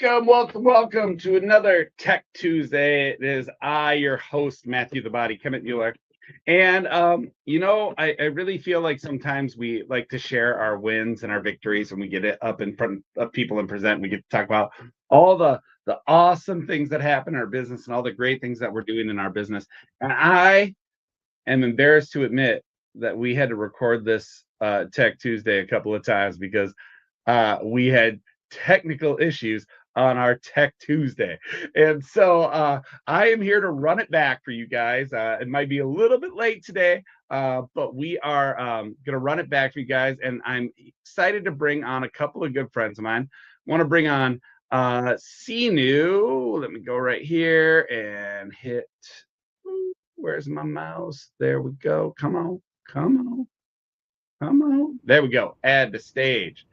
Welcome to another Tech Tuesday. It is I, your host, Matthew the Body Kemmetmueller. And, I really feel like sometimes we like to share our wins and our victories when we get it up in front of people and present. We get to talk about all the awesome things that happen in our business and all the great things that we're doing in our business. And I am embarrassed to admit that we had to record this Tech Tuesday a couple of times because we had technical issues on our Tech Tuesday. And so I am here to run it back for you guys. It might be a little bit late today, but we are going to run it back for you guys. And I'm excited to bring on a couple of good friends of mine. I want to bring on Sinu. Let me go right here and hit. Where's my mouse? There we go. Come on. There we go. Add to stage.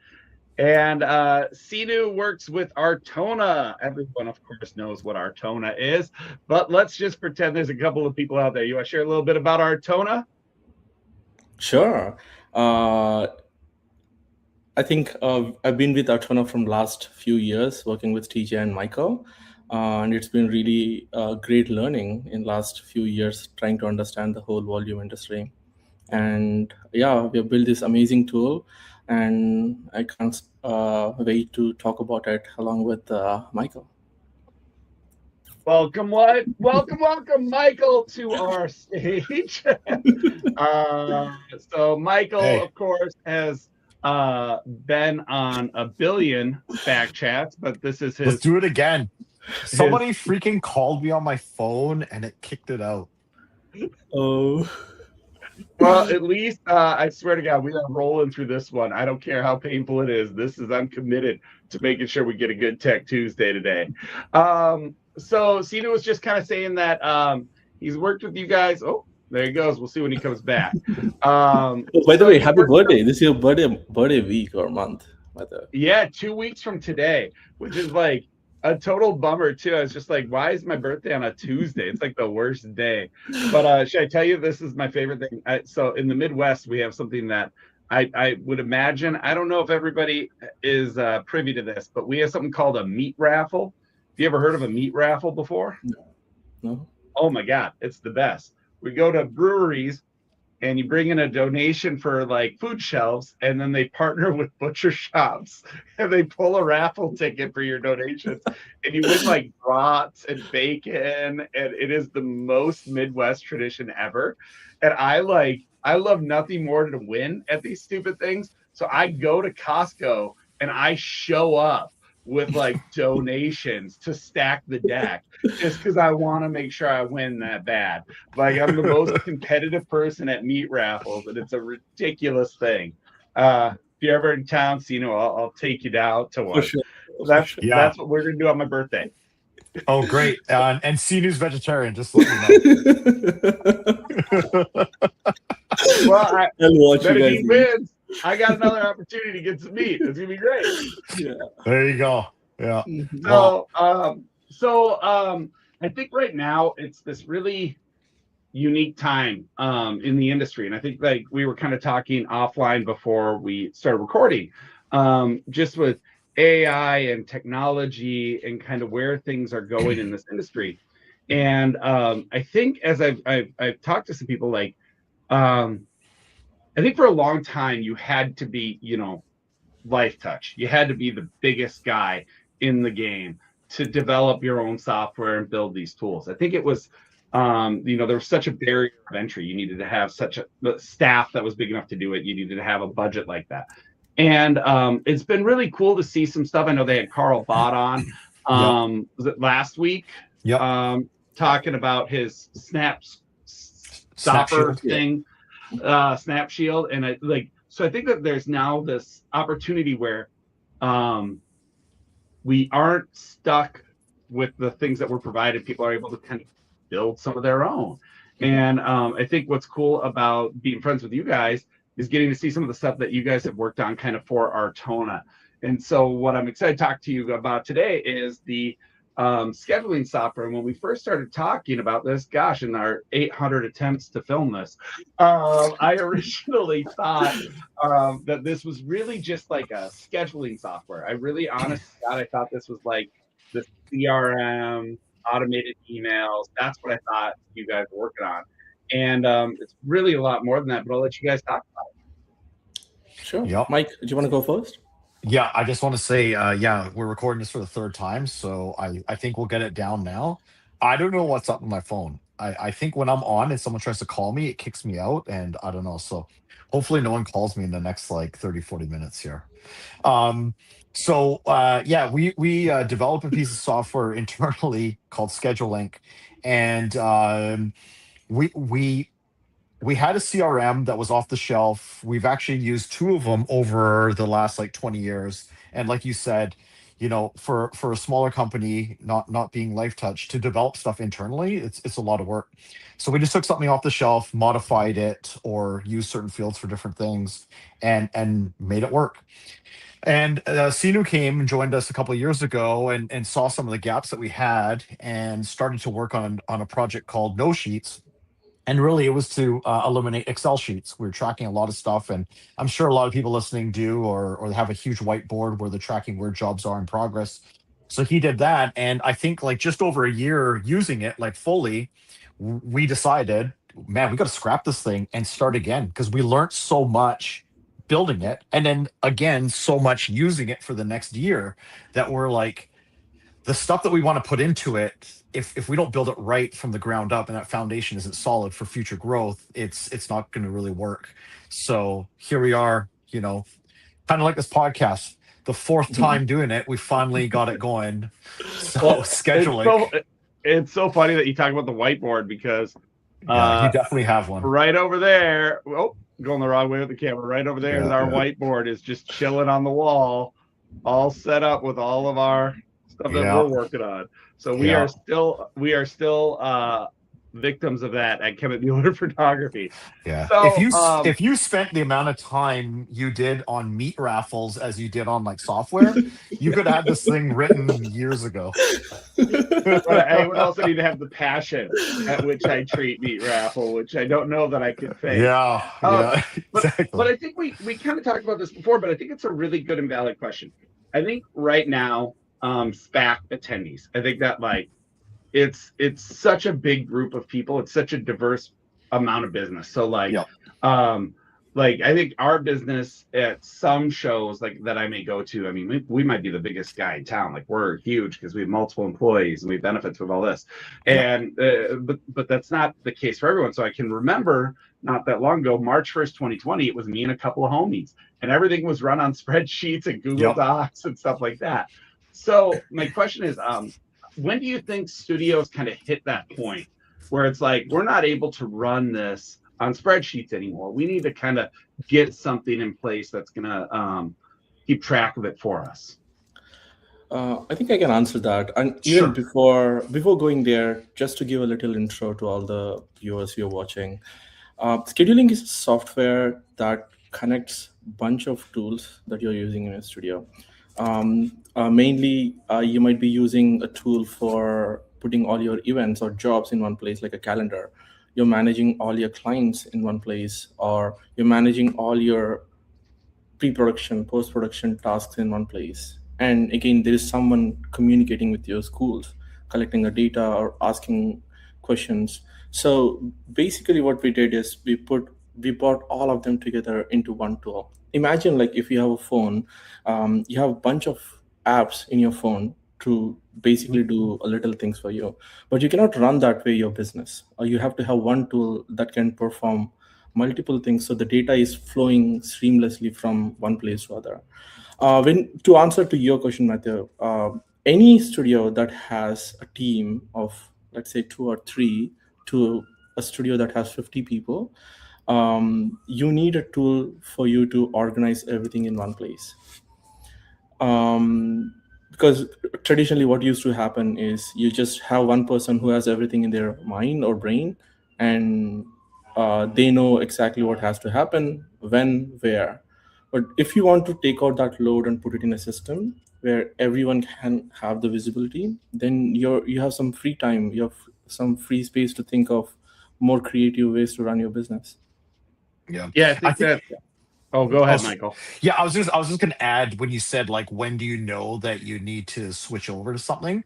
And Sinu works with Artona. Everyone, of course, knows what Artona is, but let's just pretend there's a couple of people out there. You want to share a little bit about Artona? Sure. I think I've been with Artona from last few years, working with TJ and Michael, and it's been really great learning in last few years, trying to understand the whole volume industry. And yeah, we have built this amazing tool, and I can't wait to talk about it along with Michael. Welcome, Michael, to our stage. So Michael, of course, has been on a billion back chats, but this is his. Let's do it again. Somebody freaking called me on my phone and it kicked it out. Oh. Well, at least I swear to God, we are rolling through this one. I don't care how painful it is. I'm committed to making sure we get a good Tech Tuesday today. So Sinu was just kind of saying that he's worked with you guys. Oh, there he goes. We'll see when he comes back. By the way, happy birthday. This is your birthday week or month. Yeah, 2 weeks from today, which is like a total bummer too. I was just like, why is my birthday on a Tuesday? It's like the worst day. But should I tell you, this is my favorite thing. So in the Midwest, we have something that I would imagine. I don't know if everybody is privy to this, but we have something called a meat raffle. Have you ever heard of a meat raffle before? No. Oh my God, it's the best. We go to breweries and you bring in a donation for like food shelves, and then they partner with butcher shops and they pull a raffle ticket for your donations, and you win like brats and bacon, and it is the most Midwest tradition ever. And I love nothing more than to win at these stupid things. So I go to Costco and I show up with like donations to stack the deck just because I want to make sure I win that bad. Like, I'm the most competitive person at meat raffles, and it's a ridiculous thing. If you're ever in town, Sino, I'll take you down to one. For sure. That's what we're gonna do on my birthday. Oh, great. And Sinu's vegetarian, just let me know. Well, I'll watch but you if guys he wins, I got another opportunity to get some meat. It's gonna be great. Yeah. There you go. Yeah. So I think right now it's this really unique time in the industry, and I think like we were kind of talking offline before we started recording, just with AI and technology and kind of where things are going in this industry. And I think as I've talked to some people, like I think for a long time you had to be, life touch. You had to be the biggest guy in the game to develop your own software and build these tools. I think it was, there was such a barrier of entry. You needed to have such a staff that was big enough to do it. You needed to have a budget like that. And it's been really cool to see some stuff. I know they had Carl Bott on, was it last week? Yep. Talking about his stopper thing, Snap Shield. And so I think that there's now this opportunity where we aren't stuck with the things that were provided. People are able to kind of build some of their own. And I think what's cool about being friends with you guys is getting to see some of the stuff that you guys have worked on kind of for Artona. And so what I'm excited to talk to you about today is the scheduling software. And when we first started talking about this, gosh, in our 800 attempts to film this, I originally thought that this was really just like a scheduling software. I really, honest to God, I thought this was like the CRM, automated emails. That's what I thought you guys were working on. And it's really a lot more than that, but I'll let you guys talk about it. Sure. Yep. Mike, do you want to go first? Yeah, I just want to say, yeah, we're recording this for the third time, so I think we'll get it down now. I don't know what's up with my phone. I think when I'm on and someone tries to call me, it kicks me out, and I don't know. So hopefully no one calls me in the next like 30, 40 minutes here. Yeah, we develop a piece of software internally called ScheduleLink, and we had a CRM that was off the shelf. We've actually used two of them over the last like 20 years. And like you said, for a smaller company, not being Life Touch, to develop stuff internally, it's a lot of work. So we just took something off the shelf, modified it, or used certain fields for different things, and made it work. And Sinu came and joined us a couple of years ago and saw some of the gaps that we had and started to work on a project called No Sheets. And really, it was to eliminate Excel sheets. We were tracking a lot of stuff, and I'm sure a lot of people listening do, or have a huge whiteboard where they're tracking where jobs are in progress. So he did that, and I think like just over a year using it like fully, we decided, man, we got to scrap this thing and start again because we learned so much building it, and then again so much using it for the next year that we're like, the stuff that we want to put into it, if we don't build it right from the ground up and that foundation isn't solid for future growth, it's not going to really work. So here we are, kind of like this podcast, the fourth time doing it, we finally got it going. So Well, scheduling. It's so funny that you talk about the whiteboard because Yeah, you definitely have one. right over there. Oh, going the wrong way with the camera. Right over there is our whiteboard is just chilling on the wall, all set up with all of our stuff that we're working on. So we are still victims of that at Kemmetmueller Photography. Yeah. So if you spent the amount of time you did on meat raffles as you did on like software, you could have this thing written years ago. But I would also need to have the passion at which I treat meat raffle, which I don't know that I could fake. Yeah, exactly. But I think we kind of talked about this before, but I think it's a really good and valid question. I think right now, SPAC attendees, I think that like it's such a big group of people. It's such a diverse amount of business. So like, like I think our business at some shows like that I may go to, I mean, we might be the biggest guy in town. Like we're huge because we have multiple employees and we have benefits with all this. And but that's not the case for everyone. So I can remember not that long ago, March 1st, 2020, it was me and a couple of homies, and everything was run on spreadsheets and Google Docs and stuff like that. So my question is, when do you think studios kind of hit that point where it's like, we're not able to run this on spreadsheets anymore? We need to kind of get something in place that's going to keep track of it for us. I think I can answer that. And even before going there, just to give a little intro to all the viewers who are watching, scheduling is software that connects a bunch of tools that you're using in a studio. Mainly, you might be using a tool for putting all your events or jobs in one place, like a calendar. You're managing all your clients in one place, or you're managing all your pre-production, post-production tasks in one place. And again, there is someone communicating with your schools, collecting the data or asking questions. So basically what we did is we brought all of them together into one tool. Imagine like if you have a phone, you have a bunch of apps in your phone to basically do a little things for you, but you cannot run that way your business. Or you have to have one tool that can perform multiple things, so the data is flowing seamlessly from one place to other. To answer to your question, Matthew, any studio that has a team of, let's say, 2 or 3 to a studio that has 50 people, you need a tool for you to organize everything in one place. Because traditionally what used to happen is you just have one person who has everything in their mind or brain, and they know exactly what has to happen, when, where. But if you want to take out that load and put it in a system, where everyone can have the visibility, then you have some free time, you have some free space to think of more creative ways to run your business. Yeah. Yeah, I I think think that. Oh, go ahead, also, Michael. yeah, I was just gonna add when you said like when do you know that you need to switch over to something?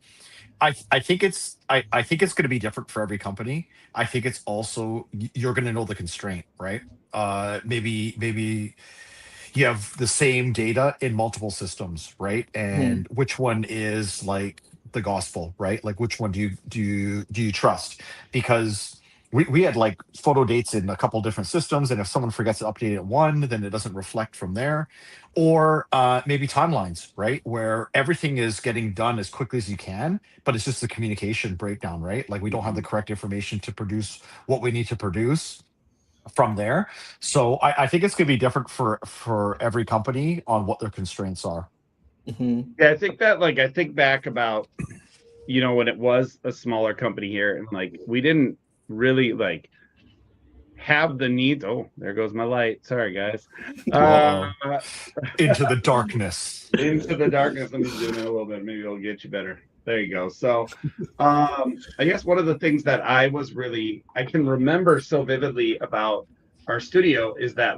I think it's going to be different for every company. I think it's also you're going to know the constraint, right? Maybe you have the same data in multiple systems, right? Mhm. And which one is like the gospel, right? Like which one do you trust? Because we had like photo dates in a couple different systems, and if someone forgets to update it one, then it doesn't reflect from there. Or maybe timelines, right? Where everything is getting done as quickly as you can, but it's just the communication breakdown, right? Like we don't have the Mhm. correct information to produce what we need to produce from there. So I think it's going to be different for every company on what their constraints are. Mhm. Yeah, I think that I think back about when it was a smaller company here, and we didn't really have the need. Oh, there goes my light. Sorry, guys. Uh, Uh-oh. Into the darkness. into the darkness. Let me zoom in a little bit. Maybe it'll get you better. There you go. So, I guess one of the things that I can remember so vividly about our studio is that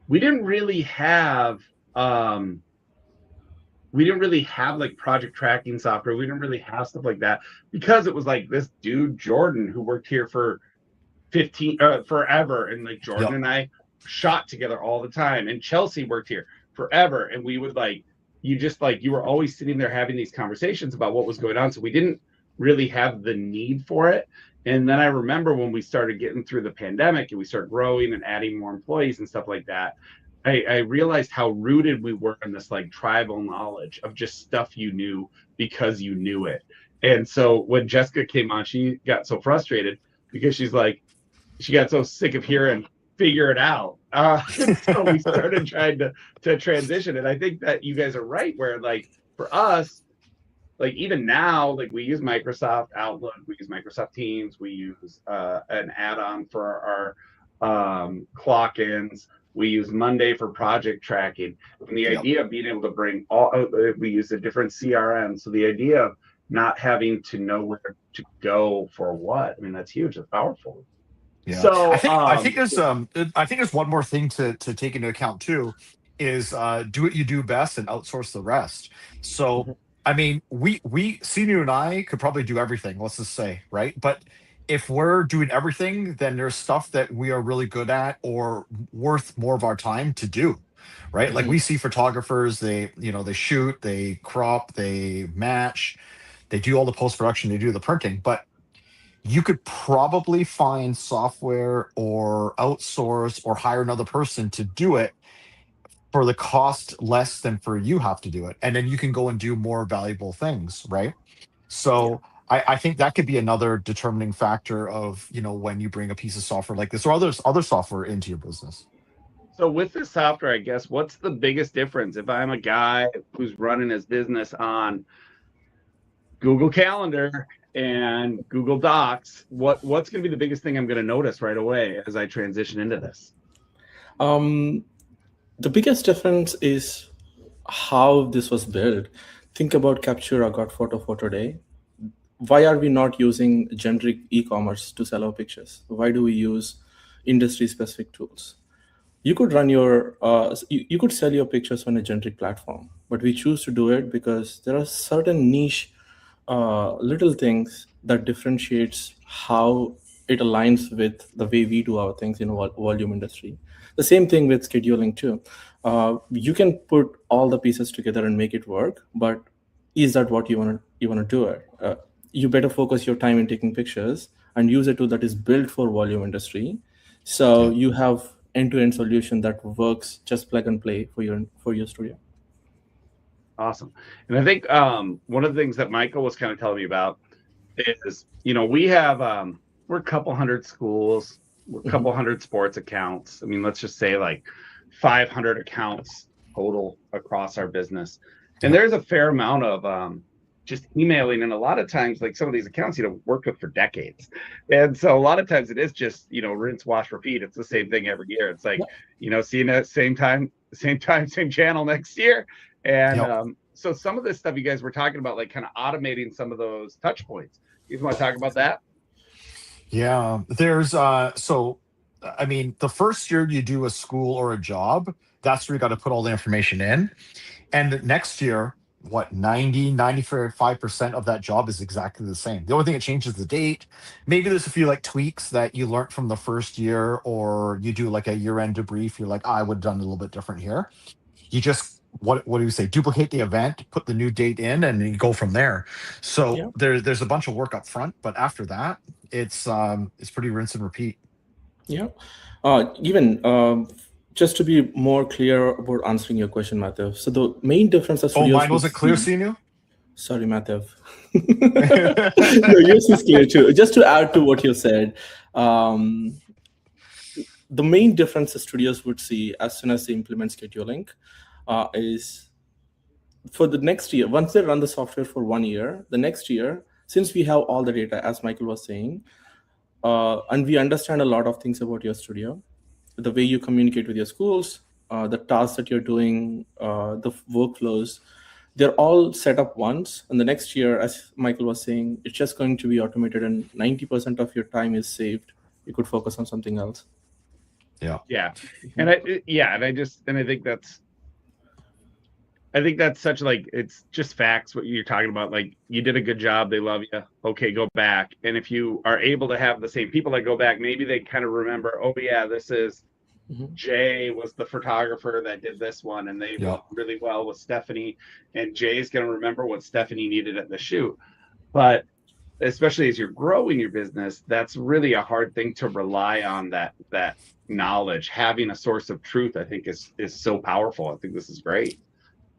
we didn't really have um we didn't really have project tracking software. We didn't really have stuff like that because it was like this dude Jordan who worked here for 15 forever, and Jordan Yep. and I shot together all the time, and Chelsea worked here forever, and we would you just you were always sitting there having these conversations about what was going on, so we didn't really have the need for it. And then I remember when we started getting through the pandemic and we started growing and adding more employees and stuff like that, I realized how rooted we were in this tribal knowledge of just stuff you knew because you knew it. And so when Jessica came on, she got so frustrated because she got so sick of hearing figure it out. So we started trying to transition. And I think that you guys are right, where for us, even now, we use Microsoft Outlook, we use Microsoft Teams, we use an add-on for our clock ins. We use Monday for project tracking. And the Yep. idea of being able to bring we use a different CRM. So the idea of not having to know where to go for what, I mean, that's huge. That's powerful. Yeah. I So, think I think there's I think there's one more thing to take into account too, is do what you do best and outsource the rest. So Mhm. I mean, we Sinu and I could probably do everything, let's just say, right? But if we're doing everything, then there's stuff that we are really good at or worth more of our time to do. Right. Like Mhm. we see photographers, they shoot, they crop, they match, they do all the post production, they do the printing, but you could probably find software or outsource or hire another person to do it for the cost less than for you have to do it. And then you can go and do more valuable things, right? Yeah. So I think that could be another determining factor of, when you bring a piece of software like this or other software into your business. so with this software, I guess, what's the biggest difference if I'm a guy who's running his business on Google Calendar and Google Docs? What's going to be the biggest thing I'm going to notice right away as I transition into this? Um, the biggest difference is how this was built. Think about Captura got photo day. Why are we not using generic e-commerce to sell our pictures? Why do we use industry specific tools? You could run your you could sell your pictures on a generic platform, but we choose to do it because there are certain niche little things that differentiates how it aligns with the way we do our things in volume industry. The same thing with scheduling too. You can put all the pieces together and make it work, but is that what you want to do it? You better focus your time in taking pictures and use a tool that is built for volume industry, so Yeah. you have end-to-end solution that works just plug and play for your studio. Awesome. And I think one of the things that Michael was kind of telling me about is, we have we're a couple hundred schools, we're a Mhm. couple hundred sports accounts. I mean, let's just say 500 accounts total across our business. And Yep. there's a fair amount of just emailing, and a lot of times some of these accounts worked with for decades, and so a lot of times it is just rinse, wash, repeat. It's the same thing every year. It's like Yeah. seeing it same time, same channel next year. And Yep. so some of this stuff you guys were talking about, like kind of automating some of those touch points. You guys want to talk about that? Yeah, there's so I mean, the first year you do a school or a job, that's where you got to put all the information in. And the next year, what, 95% of that job is exactly the same. The only thing that changes the date. Maybe there's a few like tweaks that you learned from the first year, or you do like a year-end debrief. You're like, I would have done it a little bit different here. You just what do you say? Duplicate the event, put the new date in, and you go from there. So Yeah. there's a bunch of work up front, but after that, it's pretty rinse and repeat. Yeah. Even just to be more clear about answering your question, Matthew. So the main difference of Oh, studios mine would wasn't clear, see- Sinu? Sorry, Matthew. No, yours is clear too. Just to add to what you said, the main difference the studios would see as soon as they implement scheduling is for the next year, once they run the software for 1 year, the next year, since we have all the data, as Michael was saying, and we understand a lot of things about your studio, the way you communicate with your schools, the tasks that you're doing, the workflows, they're all set up once. And the next year, as Michael was saying, it's just going to be automated and 90% of your time is saved. You could focus on something else. Yeah. And I think that's such like, it's just facts what you're talking about. Like, you did a good job, they love you, okay, go back. And if you are able to have the same people that go back, maybe they kind of remember, oh yeah, this is Jay was the photographer that did this one, and they worked really well with Stephanie, and Jay's going to remember what Stephanie needed at the shoot. But especially as you're growing your business, that's really a hard thing to rely on, that knowledge. Having a source of truth, I think, is so powerful. I think this is great.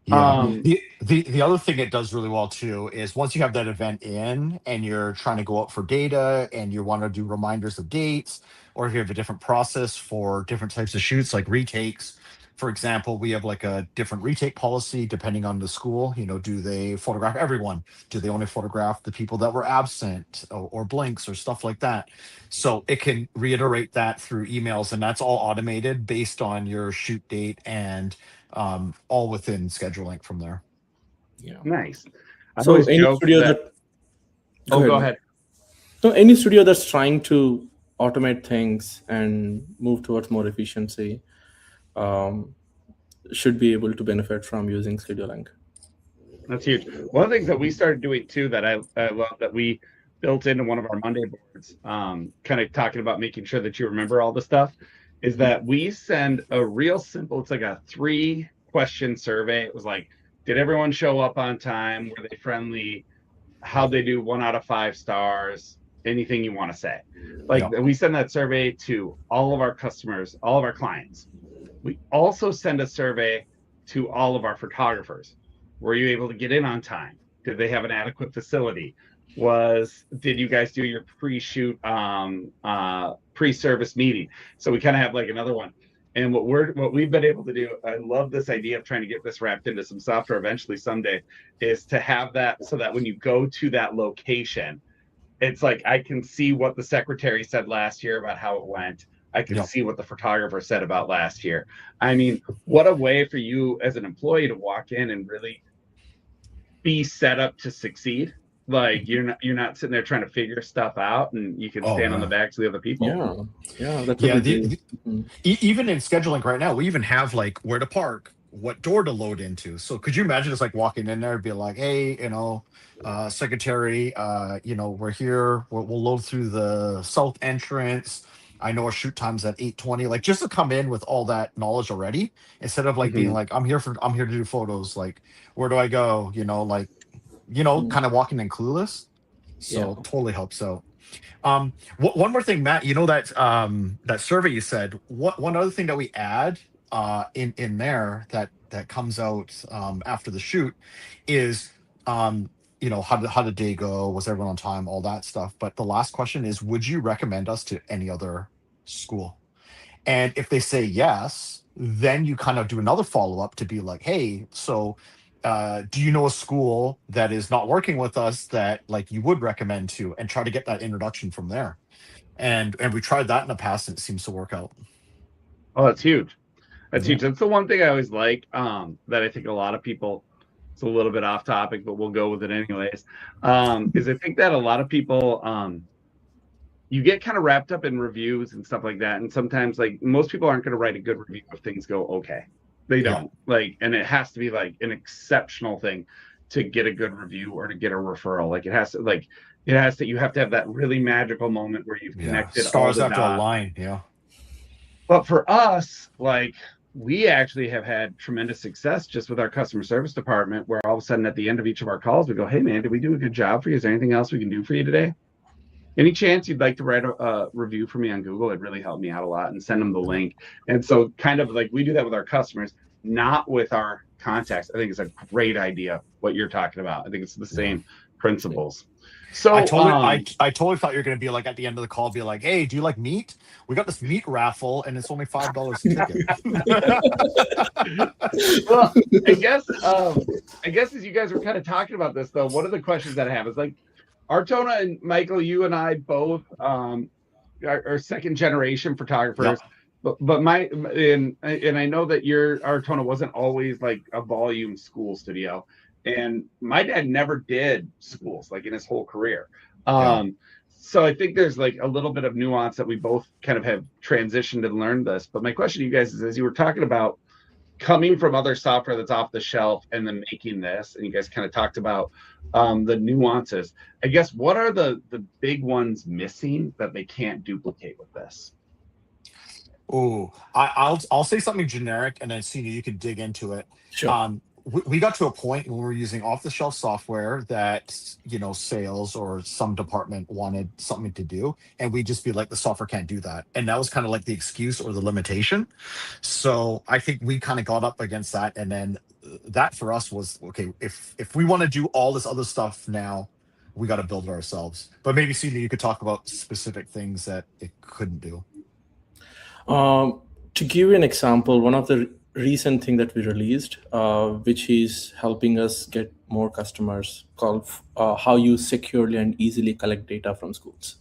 Yeah. The other thing it does really well too is once you have that event in and you're trying to go out for data and you want to do reminders of dates, or if you have a different process for different types of shoots, like retakes, for example, we have like a different retake policy depending on the school. Do they photograph everyone? Do they only photograph the people that were absent, or blinks or stuff like that? So it can reiterate that through emails, and that's all automated based on your shoot date, and all within scheduling from there. Yeah. Nice. So any studio that go ahead. So any studio that's trying to automate things and move towards more efficiency should be able to benefit from using scheduling. That's huge. One of the things that we started doing too that I love, that we built into one of our Monday boards, kind of talking about making sure that you remember all the stuff, is that we send a real simple, it's like a 3-question survey. It was like, did everyone show up on time? Were they friendly? How'd they do 1 out of 5 stars? Anything you want to say. Like, we send that survey to all of our customers, all of our clients. We also send a survey to all of our photographers. Were you able to get in on time? Did they have an adequate facility? Did you guys do your pre-shoot pre-service meeting? So we kind of have like another one. And what we've been able to do, I love this idea of trying to get this wrapped into some software eventually someday, is to have that so that when you go to that location, it's like I can see what the secretary said last year about how it went. I can see what the photographer said about last year. I mean, what a way for you as an employee to walk in and really be set up to succeed. Like, you're not sitting there trying to figure stuff out, and you can stand on the backs of the other people. That's even in scheduling right now, we even have like where to park, what door to load into. So could you imagine just like walking in there and be like, hey, secretary, we're here, we'll load through the south entrance. I know our shoot time's at 8:20. Like, just to come in with all that knowledge already, instead of like being like, I'm here to do photos. Like, where do I go? Kind of walking in clueless. So totally helps out. One more thing, Matt, that survey you said, one other thing that we add in there that comes out after the shoot is how did the day go? Was everyone on time? All that stuff. But the last question is, would you recommend us to any other school? And if they say yes, then you kind of do another follow-up to be like, hey, so do you know a school that is not working with us that like you would recommend to, and try to get that introduction from there. And we tried that in the past, and it seems to work out. Oh, that's huge. That's huge. That's the one thing I always like, that I think a lot of people it's a little bit off topic, but we'll go with it anyways. Is I think that a lot of people, you get kind of wrapped up in reviews and stuff like that. And sometimes like most people aren't going to write a good review if things go okay. They don't like, and it has to be like an exceptional thing to get a good review or to get a referral. Like you have to have that really magical moment where you've connected stars all the after a dots. line. Yeah. But for us, like we actually have had tremendous success just with our customer service department, where all of a sudden at the end of each of our calls, we go, "Hey man, did we do a good job for you? Is there anything else we can do for you today? Any chance you'd like to write a review for me on Google? It'd really help me out a lot," and send them the link. And so kind of like we do that with our customers, not with our contacts. I think it's a great idea what you're talking about. I think it's the same principles. So I totally thought you were going to be like at the end of the call, be like, "Hey, do you like meat? We got this meat raffle, and it's only $5 a ticket." Well, I guess as you guys were kind of talking about this, though, one of the questions that I have is like, Artona and Michael, you and I both are second generation photographers. But and I know that your Artona wasn't always like a volume school studio, and my dad never did schools like in his whole career. So I think there's like a little bit of nuance that we both kind of have transitioned and learned this. But my question to you guys is, as you were talking about coming from other software that's off the shelf and then making this, and you guys kind of talked about the nuances, I guess, what are the big ones missing that they can't duplicate with this? Oh, I'll say something generic, and then Sina, you can dig into it. Sure. We got to a point when we were using off-the-shelf software that sales or some department wanted something to do, and we'd just be like, the software can't do that, and that was kind of like the excuse or the limitation. So I think we kind of got up against that, and then that for us was okay. If we want to do all this other stuff now, we got to build it ourselves. But maybe Sina, you could talk about specific things that it couldn't do. To give you an example, one of the recent thing that we released, which is helping us get more customers, called how you securely and easily collect data from schools.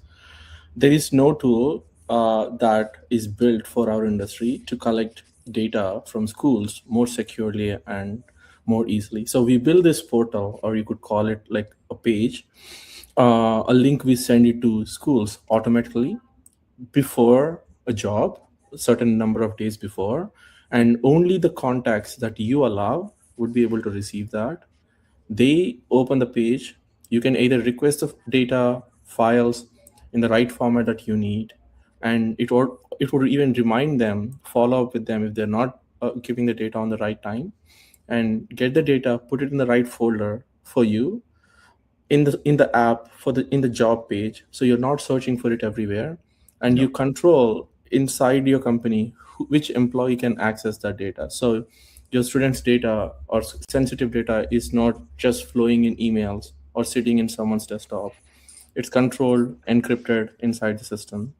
There is no tool that is built for our industry to collect data from schools more securely and more easily. So we build this portal, or you could call it like a page, a link we send it to schools automatically before a job, a certain number of days before, and only the contacts that you allow would be able to receive that. They open the page. You can either request the data files in the right format that you need, and it would even remind them, follow up with them if they're not giving the data on the right time, and get the data, put it in the right folder for you in the app in the job page, so you're not searching for it everywhere, and you control inside your company which employee can access that data. So your students' data or sensitive data is not just flowing in emails or sitting in someone's desktop. It's controlled, encrypted inside the system.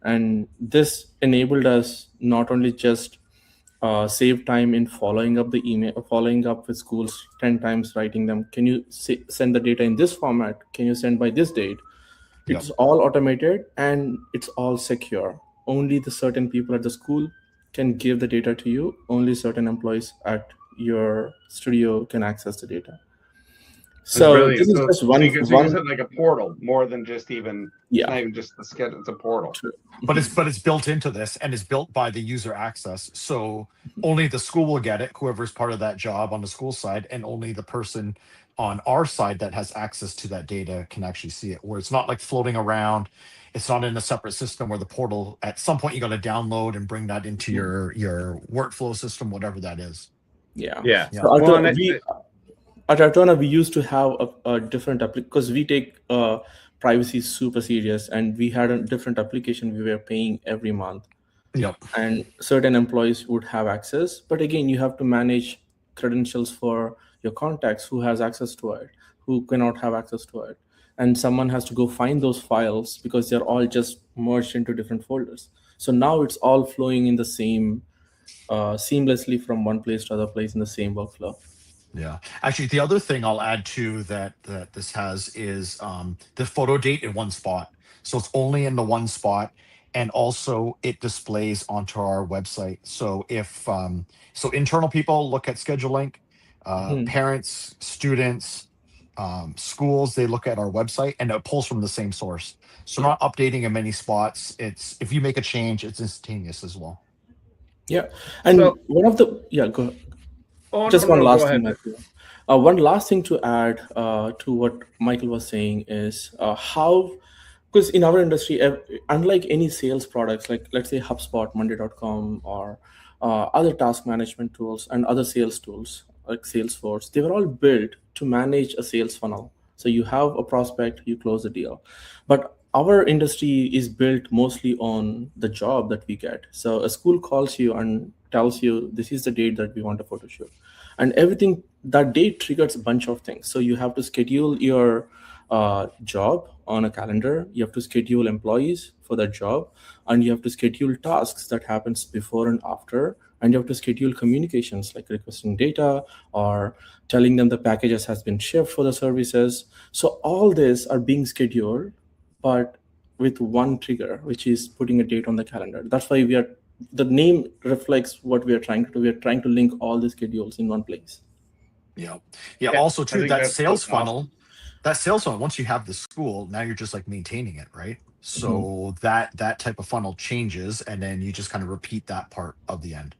And this enabled us not only just save time in following up the email, following up with schools 10 times, writing them, can you send the data in this format? Can you send by this date? It's all automated and it's all secure. Only the certain people at the school can give the data to you. Only certain employees at your studio can access the data. So this is just one. You use it like a portal more than just even. It's not even just the schedule. It's a portal. True. But it's built into this, and it's built by the user access. So only the school will get it, whoever's part of that job on the school side, and only the person on our side that has access to that data can actually see it. Where it's not like floating around. It's not in a separate system where the portal, at some point, you got to download and bring that into your workflow system, whatever that is. Yeah. So at Artona, we used to have a different application because we take privacy super serious, and we had a different application we were paying every month. And certain employees would have access, but again, you have to manage credentials for your contacts, who has access to it, who cannot have access to it, and someone has to go find those files because they're all just merged into different folders. So now it's all flowing in the same seamlessly from one place to other place in the same workflow. Yeah. Actually, the other thing I'll add to that this has is the photo date in one spot. So it's only in the one spot, and also it displays onto our website. So if internal people look at schedule link, Parents, students, schools, they look at our website and it pulls from the same source. So not updating in many spots. It's if you make a change, it's instantaneous as well. Yeah. And So- one of the, yeah, go ahead. Oh, Just no, one no, last go thing, ahead. Matthew. One last thing to add to what Michael was saying is how, because in our industry, unlike any sales products, like let's say HubSpot, Monday.com, or other task management tools and other sales tools like Salesforce, they were all built to manage a sales funnel. So you have a prospect, you close the deal. But our industry is built mostly on the job that we get. So a school calls you and tells you this is the date that we want a photo shoot, and everything that date triggers a bunch of things. So you have to schedule your job on a calendar, you have to schedule employees for that job, and you have to schedule tasks that happens before and after, and you have to schedule communications like requesting data or telling them the packages has been shipped for the services. So all this are being scheduled, but with one trigger, which is putting a date on the calendar. That's why the name reflects what we are trying to do. We are trying to link all the schedules in one place. Yeah. Yeah, Also I too, think that that's sales awesome. funnel, once you have the school, now you're just like maintaining it, right? So that type of funnel changes, and then you just kind of repeat that part of the end.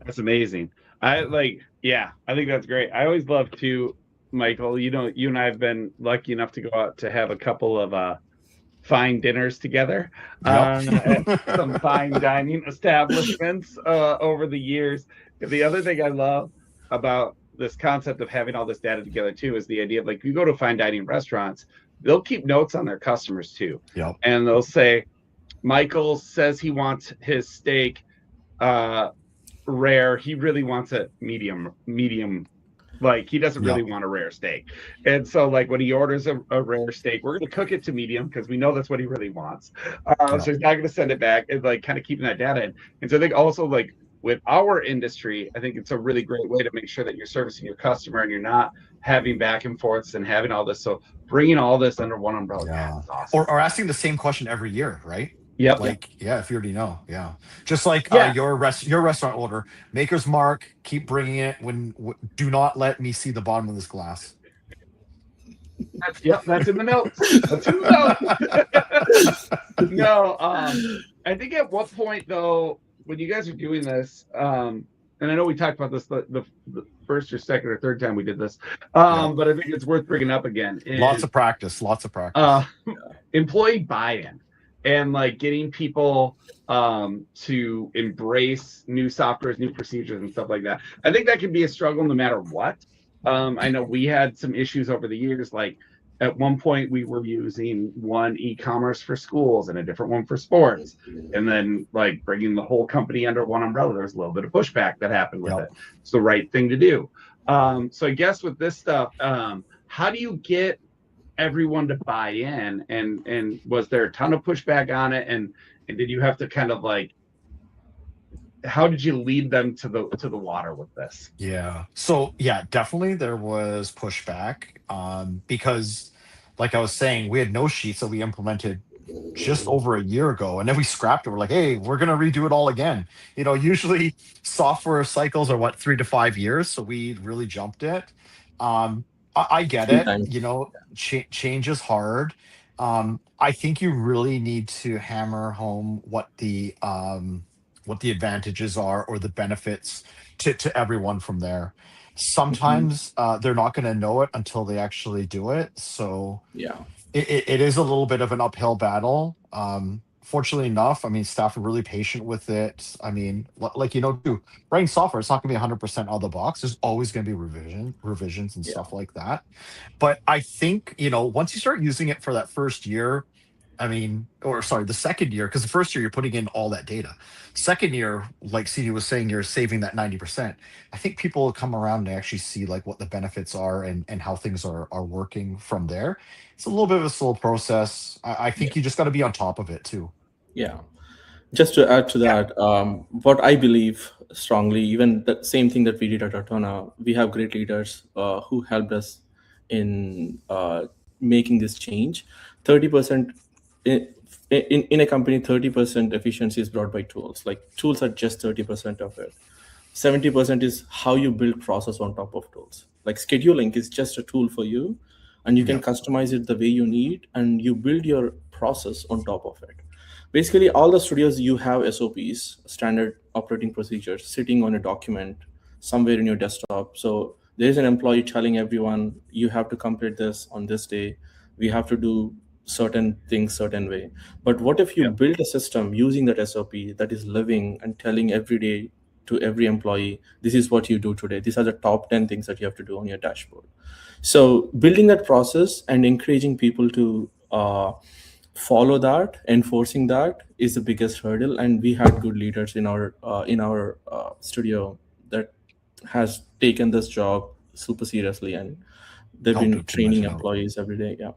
That's amazing. I think that's great. I always love to, Michael, you and I have been lucky enough to go out to have a couple of fine dinners together at some fine dining establishments over the years. The other thing I love about this concept of having all this data together too is the idea of, like, you go to fine dining restaurants, they'll keep notes on their customers too. Yep. And they'll say, Michael says he wants his steak rare. He really wants it medium. Like, he doesn't really want a rare steak. And so, like, when he orders a rare steak, we're going to cook it to medium because we know that's what he really wants. So he's not going to send it back, and like kind of keeping that data in. And so I think also, like, with our industry, I think it's a really great way to make sure that you're servicing your customer and you're not having back and forths and having all this. So bringing all this under one umbrella. Yeah. Is awesome. Or asking the same question every year, right? Yep. Like, if you already know. Yeah. Just like your restaurant order, Maker's Mark, keep bringing it. Do not let me see the bottom of this glass. That's in the notes. That's in the notes. No, I think at what point, though, when you guys are doing this, and I know we talked about this the first or second or third time we did this, but I think it's worth bringing up again. Lots of practice. Employee buy-in and, like, getting people to embrace new softwares, new procedures, and stuff like that. I think that can be a struggle no matter what. I know we had some issues over the years. Like, at one point we were using one e-commerce for schools and a different one for sports, and then, like, bringing the whole company under one umbrella, there's a little bit of pushback that happened with it. It's the right thing to do. So I guess with this stuff, how do you get everyone to buy in, and was there a ton of pushback on it, and did you have to kind of, like, how did you lead them to the water with this? So definitely there was pushback, because, like I was saying, we had no sheets that we implemented just over a year ago, and then we scrapped it. We're like, hey, we're gonna redo it all again. Usually software cycles are 3 to 5 years, so we really jumped it. I get it. Change is hard. I think you really need to hammer home what the advantages are, or the benefits to everyone from there. Sometimes they're not going to know it until they actually do it. So it is a little bit of an uphill battle. Fortunately enough, I mean, staff are really patient with it. I mean, like, writing software, it's not going to be 100% out of the box. There's always going to be revisions and stuff like that. But I think, once you start using it for that first year, the second year, because the first year you're putting in all that data. Second year, like CD was saying, you're saving that 90%. I think people will come around and actually see, like, what the benefits are and how things are working from there. It's a little bit of a slow process. I think you just got to be on top of it too. Yeah. Just to add to that, what I believe strongly, even the same thing that we did at Ortona, we have great leaders who helped us in making this change. 30% in a company, 30% efficiency is brought by tools. Like, tools are just 30% of it. 70% is how you build process on top of tools. Like scheduling is just a tool for you, and you can Yeah. customize it the way you need, and you build your process on top of it. Basically, all the studios, you have SOPs, standard operating procedures, sitting on a document somewhere in your desktop. So there's an employee telling everyone, you have to complete this on this day. We have to do certain things certain way. But what if you Yeah. build a system using that SOP that is living and telling every day to every employee, this is what you do today. These are the top 10 things that you have to do on your dashboard. So building that process and encouraging people to follow that, enforcing that is the biggest hurdle. And we had good leaders in our studio that has taken this job super seriously, and they've Helped been implement training it out. employees every day. Yeah.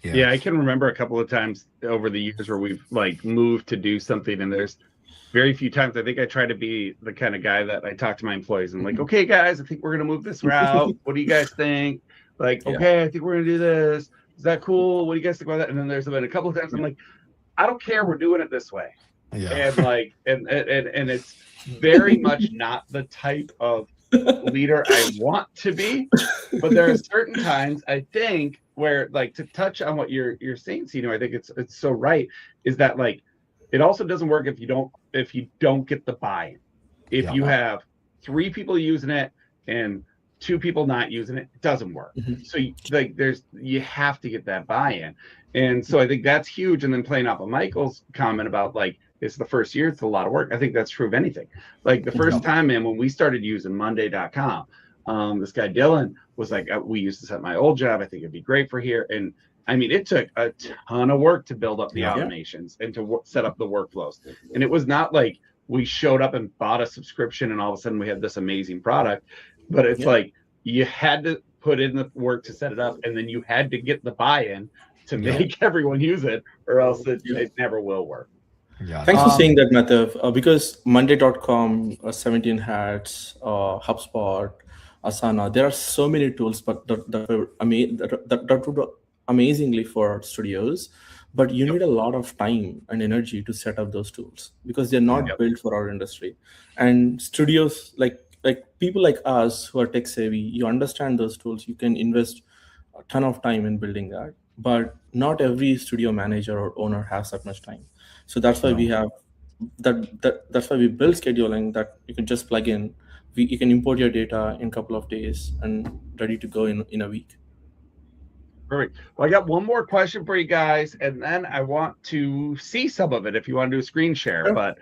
Yeah. Yeah, I can remember a couple of times over the years where we've like moved to do something, and there's very few times I think I try to be the kind of guy that I talk to my employees and like, okay, guys, I think we're gonna move this route. What do you guys think? Like, Yeah. okay, I think we're gonna do this. Is that cool? What do you guys think about that? And then there's been a couple of times I'm like, I don't care, we're doing it this way. Yeah. And like, and it's very much not the type of leader I want to be, but there are certain times I think where, like, to touch on what you're saying, I think it's so right, is that like it also doesn't work if you don't get the buy-in. If Yeah. you have 3 people using it and 2 people not using it, it doesn't work. So you have to get that buy-in. And so I think that's huge. And then playing off of Michael's comment about like, it's the first year, it's a lot of work. I think that's true of anything. Like the first time, man, when we started using Monday.com, this guy Dylan was like, we used this at my old job. I think it'd be great for here. And I mean, it took a ton of work to build up the automations and to set up the workflows. And it was not like we showed up and bought a subscription and all of a sudden we had this amazing product. But it's like you had to put in the work to set it up, and then you had to get the buy-in to make everyone use it, or else it never will work. Yeah. Thanks for saying that, Matthew. Because Monday.com, 17 Hats, HubSpot, Asana, there are so many tools, but that would amazingly for studios. But you need a lot of time and energy to set up those tools because they're not built for our industry. And studios, like people like us who are tech savvy, you understand those tools. You can invest a ton of time in building that. But not every studio manager or owner has that much time. So that's why we have that's why we build scheduling that you can just plug in. You can import your data in a couple of days and ready to go in a week. Perfect. Well, I got one more question for you guys, and then I want to see some of it if you want to do a screen share. Sure. But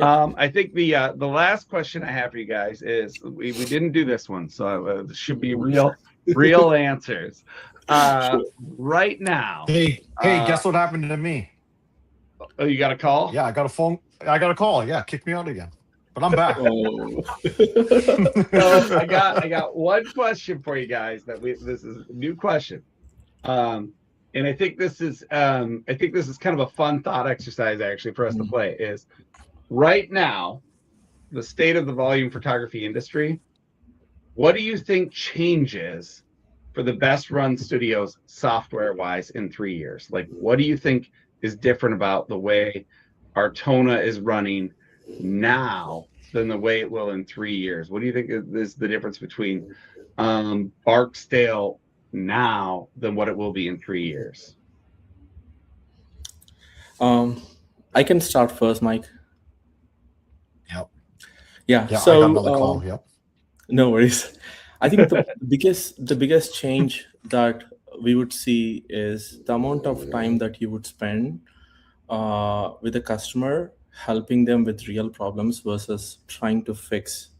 I think the last question I have for you guys is we didn't do this one, so it should be real answers. Right now. Hey, guess what happened to me? Oh, you got a call? Yeah, I got a call. Yeah, kicked me out again. But I'm back. So I got one question for you guys this is a new question. And I think this is kind of a fun thought exercise actually for us to play is right now, the state of the volume photography industry. What do you think changes for the best run studios software wise in 3 years? Like, what do you think is different about the way Artona is running now than the way it will in 3 years? What do you think is the difference between Barksdale now than what it will be in 3 years? I can start first, Mike. Yep. Yeah. So I got another call. Yep. No worries. I think the biggest change that we would see is the amount of time that you would spend with a customer, helping them with real problems versus trying to fix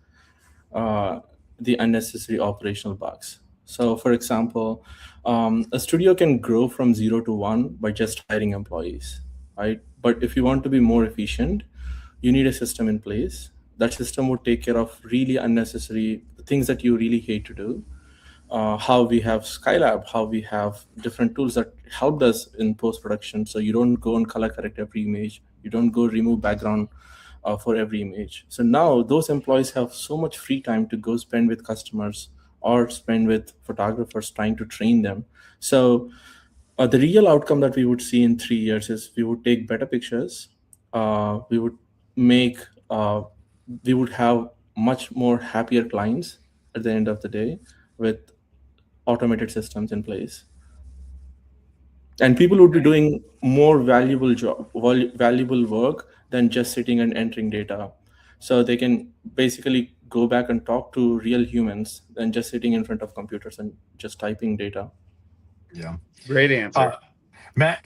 the unnecessary operational bugs. So, for example, a studio can grow from 0 to 1 by just hiring employees, right? But if you want to be more efficient, you need a system in place. That system would take care of really unnecessary things that you really hate to do. How we have Skylab, how we have different tools that helped us in post-production. So you don't go and color correct every image. You don't go remove background for every image. So now those employees have so much free time to go spend with customers or spend with photographers trying to train them. So the real outcome that we would see in 3 years is we would take better pictures. We would have much more happier clients at the end of the day with automated systems in place. And people would be doing more valuable work than just sitting and entering data. So they can basically go back and talk to real humans than just sitting in front of computers and just typing data. Yeah. Great answer. Matt,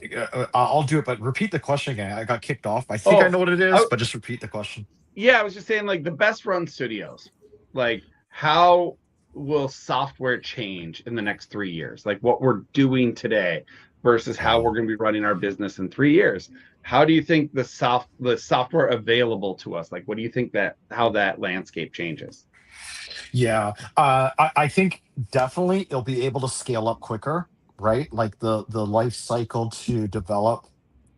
I'll do it, but repeat the question again. I got kicked off. I think I know what it is, but just repeat the question. Yeah, I was just saying, like, the best run studios, like, how will software change in the next 3 years? Like, what we're doing today versus how we're going to be running our business in 3 years. How do you think the software available to us, like, what do you think how that landscape changes? Yeah, I think definitely it'll be able to scale up quicker, right? Like the life cycle to develop,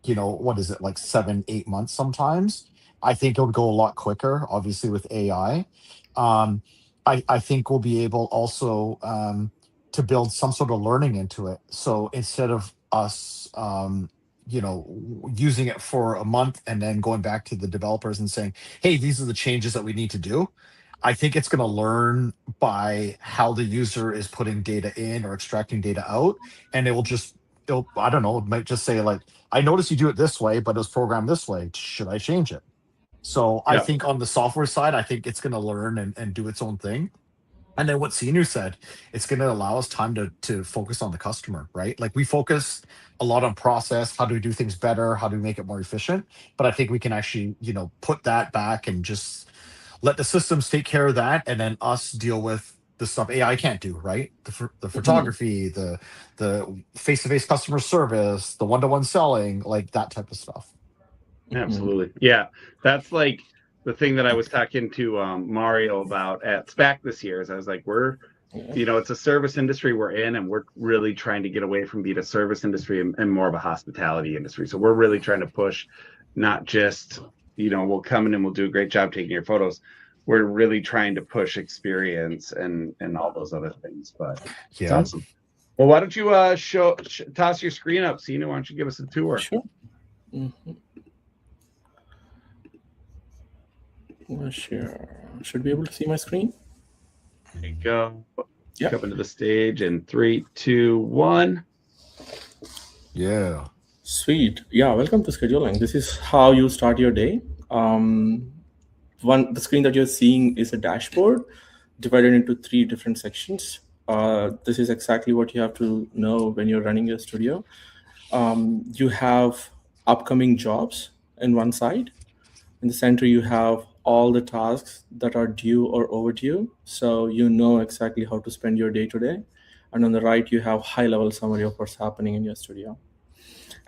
what is it, like 7, 8 months sometimes. I think it'll go a lot quicker, obviously with AI. Um, I think we'll be able also to build some sort of learning into it. So instead of us, using it for a month and then going back to the developers and saying, "Hey, these are the changes that we need to do." I think it's going to learn by how the user is putting data in or extracting data out, and I don't know, it might just say like, "I noticed you do it this way, but it was programmed this way. Should I change it?" So I think on the software side, I think it's going to learn and do its own thing. And then what Senior said, it's going to allow us time to focus on the customer, right? Like we focus a lot on process. How do we do things better? How do we make it more efficient? But I think we can actually, put that back and just let the systems take care of that, and then us deal with the stuff AI can't do, right? The photography, the face-to-face customer service, the one-to-one selling, like that type of stuff. Absolutely. Yeah. That's like the thing that I was talking to Mario about at SPAC this year is I was like, it's a service industry we're in, and we're really trying to get away from being a service industry and more of a hospitality industry. So we're really trying to push not just, we'll come in and we'll do a great job taking your photos. We're really trying to push experience and all those other things. But it's awesome. Well, why don't you toss your screen up, Sina? Why don't you give us a tour? Sure. Sure. Should be able to see my screen. There you go. Yeah. Coming to the stage in 3, 2, 1. Yeah. Sweet. Yeah. Welcome to scheduling. This is how you start your day. The screen that you're seeing is a dashboard divided into 3 different sections. This is exactly what you have to know when you're running your studio. You have upcoming jobs in one side. In the center, you have all the tasks that are due or overdue. So you know exactly how to spend your day today. And on the right, you have high-level summary of what's happening in your studio.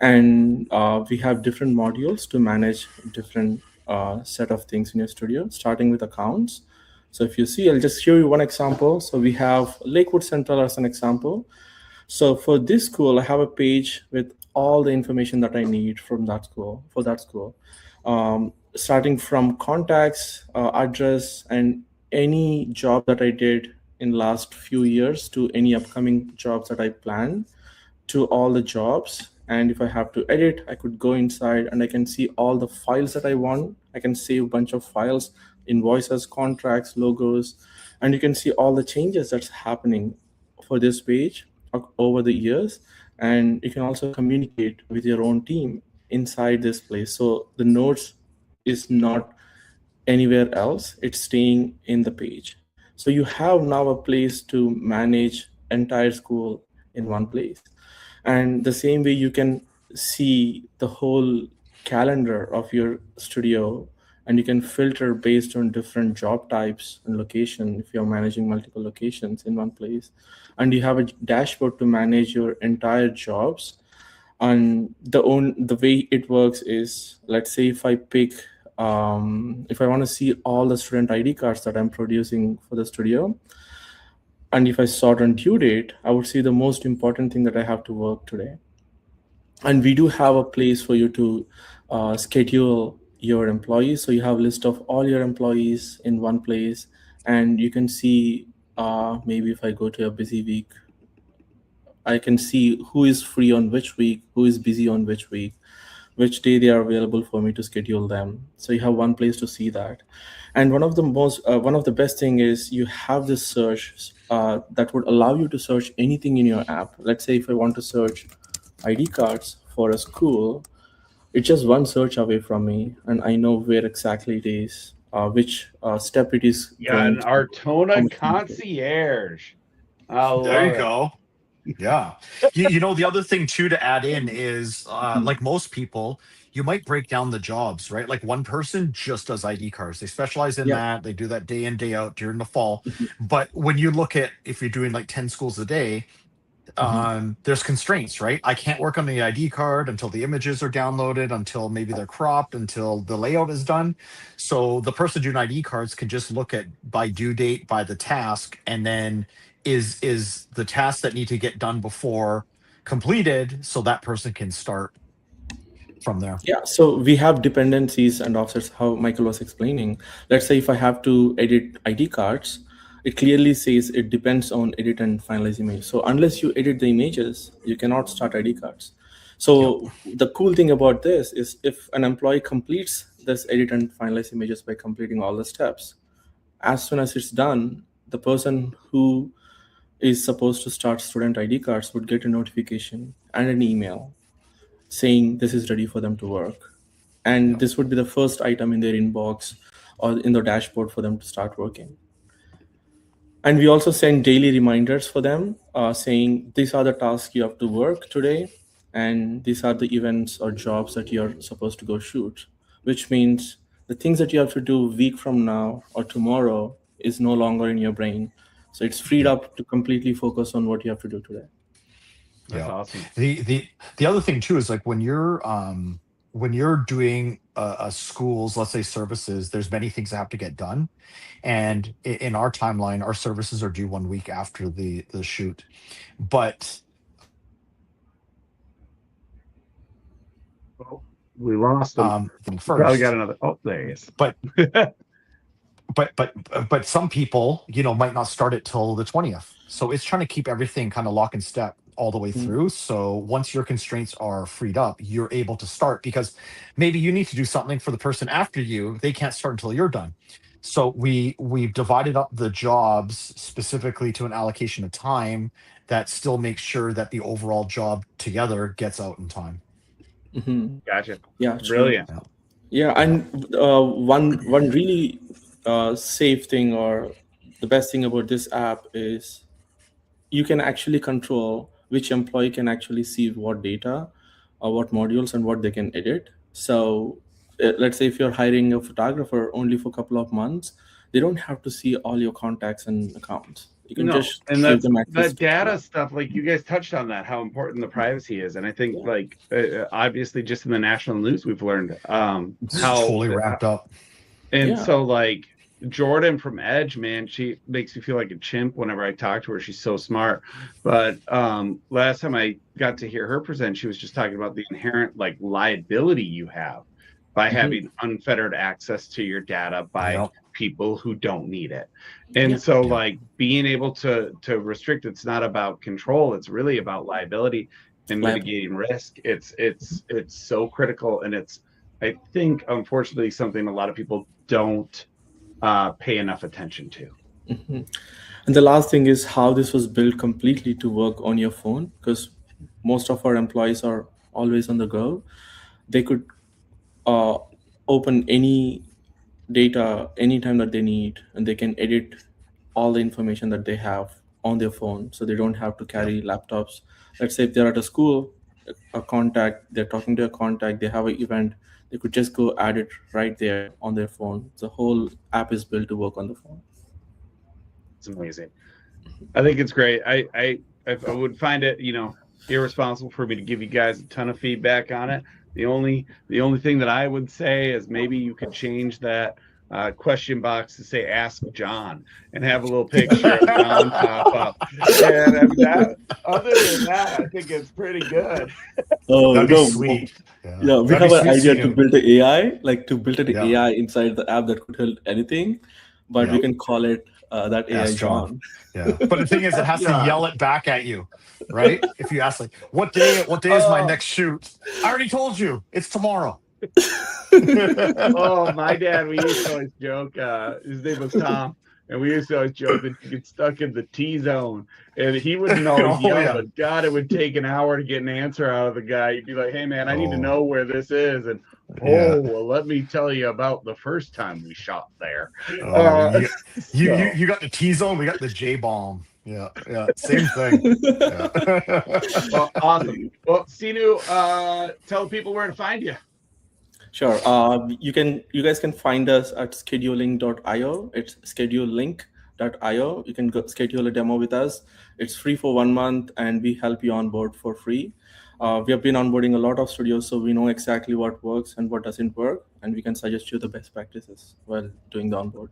And we have different modules to manage different set of things in your studio, starting with accounts. So if you see, I'll just show you one example. So we have Lakewood Central as an example. So for this school, I have a page with all the information that I need from that school, for that school. Starting from contacts, address, and any job that I did in the last few years to any upcoming jobs that I plan, to all the jobs. And if I have to edit, I could go inside and I can see all the files that I want. I can save a bunch of files, invoices, contracts, logos, and you can see all the changes that's happening for this page over the years. And you can also communicate with your own team inside this place. So the notes is not anywhere else, it's staying in the page. So you have now a place to manage entire school in one place. And the same way you can see the whole calendar of your studio, and you can filter based on different job types and location if you're managing multiple locations in one place. And you have a dashboard to manage your entire jobs. And the way it works is, let's say if I pick if I want to see all the student ID cards that I'm producing for the studio, and if I sort on due date, I would see the most important thing that I have to work today. And we do have a place for you to schedule your employees. So you have a list of all your employees in one place, and you can see maybe if I go to a busy week, I can see who is free on which week, who is busy on which week. which day they are available for me to schedule them. So you have one place to see that. And one of the best thing is you have this search that would allow you to search anything in your app. Let's say if I want to search ID cards for a school, it's just one search away from me, and I know where exactly it is, which step it is Yeah, going an to. Artona concierge. I love There you it. go. Yeah. You know, the other thing too to add in is like most people, you might break down the jobs, right? Like one person just does ID cards. They specialize in Yeah. that. They do that day in, day out during the fall. Mhm. But when you look at if you're doing like 10 schools a day, there's constraints, right? I can't work on the ID card until the images are downloaded, until maybe they're cropped, until the layout is done. So the person doing ID cards can just look at by due date, by the task, and then is the tasks that need to get done before completed, so that person can start from there. Yeah, so we have dependencies and offsets, how Michael was explaining. Let's say if I have to edit ID cards, it clearly says it depends on edit and finalize image. So unless you edit the images, you cannot start ID cards. So the cool thing about this is if an employee completes this edit and finalize images by completing all the steps, as soon as it's done, the person who is supposed to start student ID cards would get a notification and an email saying this is ready for them to work. And this would be the first item in their inbox or in the dashboard for them to start working. And we also send daily reminders for them saying these are the tasks you have to work today, and these are the events or jobs that you're supposed to go shoot, which means the things that you have to do a week from now or tomorrow is no longer in your brain. So it's freed up to completely focus on what you have to do today. That's awesome. The other thing too is like when you're doing a school's, let's say, services, there's many things that have to get done, and in our timeline our services are due 1 week after the shoot, but Oh, we lost him. Probably got first, another. Oh, there he is. but but some people, you know, might not start it till the 20th, so it's trying to keep everything kind of lock and step all the way through. So once your constraints are freed up, you're able to start, because maybe you need to do something for the person after you, they can't start until you're done. So we've divided up the jobs specifically to an allocation of time that still makes sure that the overall job together gets out in time. Gotcha. Yeah, true. Brilliant. Yeah, and one really safe thing or the best thing about this app is you can actually control which employee can actually see what data or what modules and what they can edit. So let's say if you're hiring a photographer only for a couple of months, they don't have to see all your contacts and accounts. You can just and give them access that to data stuff, like you guys touched on that, how important the privacy is. And I think like obviously just in the national news we've learned how Totally wrapped up. and Yeah. so like Jordan from Edge, man, she makes me feel like a chimp whenever I talk to her. She's so smart. But last time I got to hear her present, she was just talking about the inherent like liability you have by having unfettered access to your data by people who don't need it. And so like being able to restrict, it's not about control, it's really about liability and mitigating risk. It's so critical, and it's, I think, unfortunately, something a lot of people don't pay enough attention to. And the last thing is how this was built completely to work on your phone, because most of our employees are always on the go. They could open any data anytime that they need, and they can edit all the information that they have on their phone, so they don't have to carry laptops. Let's say if they're at a school, a contact, they're talking to a contact, they have an event, they could just go add it right there on their phone. The whole app is built to work on the phone. It's amazing. I think it's great. I would find it, irresponsible for me to give you guys a ton of feedback on it. The only thing that I would say is maybe you could change that question box to say "Ask John" and have a little picture of John pop up. And other than that, I think it's pretty good. Oh, That'd be sweet. Yeah, we have an idea to build an AI, like to build an AI inside the app that could help anything, but we can call it that AI Ask John. John. Yeah. But the thing is, it has to John. yell it back at you, right? If you ask like, what day is my next shoot? I already told you, it's tomorrow. Oh, my dad, we used to always joke, his name was Tom, and we used to always joke that he get stuck in the T-zone, and he wouldn't always Oh, yell, yeah. but God, it would take an hour to get an answer out of the guy. He'd be like, hey, man, I need to Oh. know where this is, and Yeah. well, let me tell you about the first time we shot there. Oh, So- you got the T-zone, we got the J-bomb. Yeah, same thing. Yeah. Well, awesome. Well, Sinu, tell people where to find you. Sure. You guys can find us at scheduling.io. It's schedulelink.io. You can go schedule a demo with us. It's free for 1 month, and we help you onboard for free. We have been onboarding a lot of studios, so we know exactly what works and what doesn't work, and we can suggest you the best practices while doing the onboard.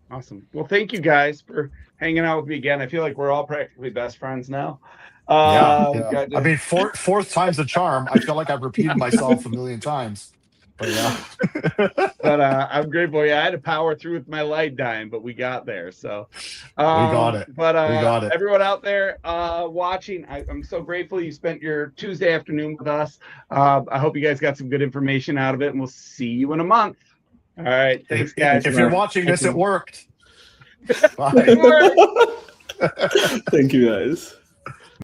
Awesome. Well, thank you guys for hanging out with me again. I feel like we're all practically best friends now. Yeah. I mean, fourth time's a charm. I feel like I've repeated myself a million times. But yeah. But I'm grateful. Yeah, I had to power through with my light dying, but we got there. So We got it. But We got it. everyone out there watching, I'm so grateful you spent your Tuesday afternoon with us. I hope you guys got some good information out of it, and we'll see you in a month. All right. Thanks, guys. If you're watching this, it worked. Bye. It worked. Thank you, guys.